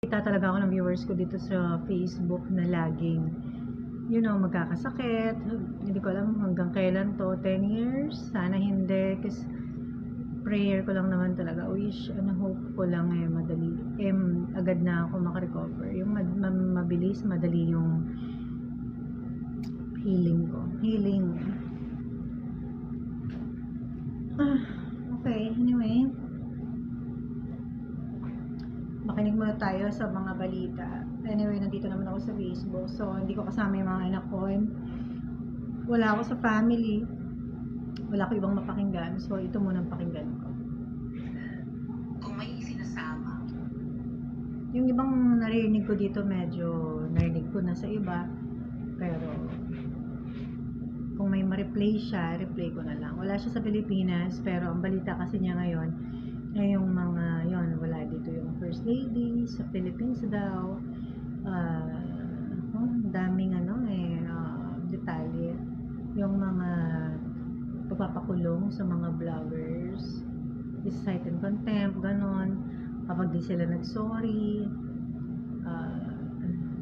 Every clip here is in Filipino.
Kita talaga ako ng viewers ko dito sa Facebook na laging, magkakasakit. Hindi ko alam hanggang kailan to, 10 years? Sana hindi, kasi prayer ko lang naman talaga, wish, hope ko lang madali, agad na ako makarecover. Yung mabilis, madali yung healing ko. Okay, anyway. Makinig muna tayo sa mga balita. Anyway, nandito naman ako sa Facebook. So, hindi ko kasama yung mga anak ko. Wala ako sa family. Wala ko ibang mapakinggan. So, ito muna ang pakinggan ko. Kung may isinasama. Yung ibang narinig ko dito, medyo narinig ko na sa iba. Pero, kung may ma-replay siya, replay ko na lang. Wala siya sa Pilipinas, pero ang balita kasi niya ngayon, yung mga, wala dito yung First Lady, sa Philippines daw. Daming detalye. Yung mga pagpapakulong sa mga vloggers, cite and contempt, ganon. Kapag di sila nag-sorry,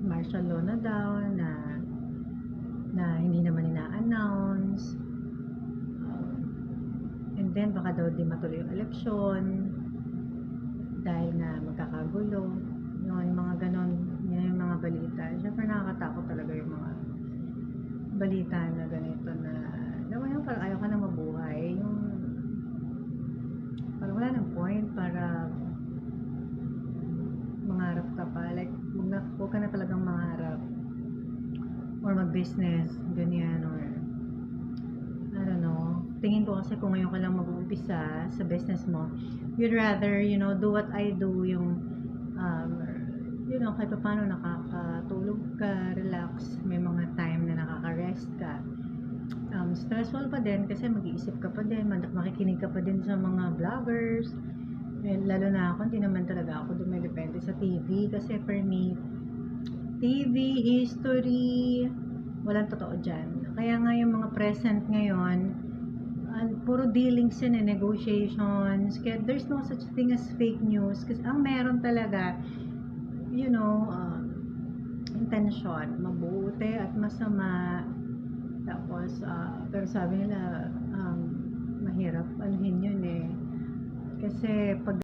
martial law na daw, na hindi naman ina-announce. And then, baka daw di matuloy yung eleksyon dahil na magkakagulo. Yung mga ganon, yung mga balita. Siyempre, nakakatakot talaga yung mga balita na ganito na parang ayaw ka na mabuhay. Yung parang wala nang point para mangarap ka pa. Like, huwag ka na talagang mangarap or mag-business, ganyan, or I don't know. Tingin ko kasi kung ngayon ka lang mag-uumpisa sa business mo, you'd rather, do what I do, yung kahit pa paano nakakatulog ka, relax, may mga time na nakaka-rest ka. Stressful pa din kasi mag-iisip ka pa din, makikinig ka pa din sa mga vloggers. Lalo na ako, hindi naman talaga ako dumidepende sa TV kasi for me, TV, history, walang totoo dyan. Kaya nga yung mga present ngayon, puro dealings yun negotiations. Kaya there's no such thing as fake news. Kasi ang meron talaga, intention, mabuti at masama. Tapos, pero sabi nila, mahirap anuhin yun Kasi pag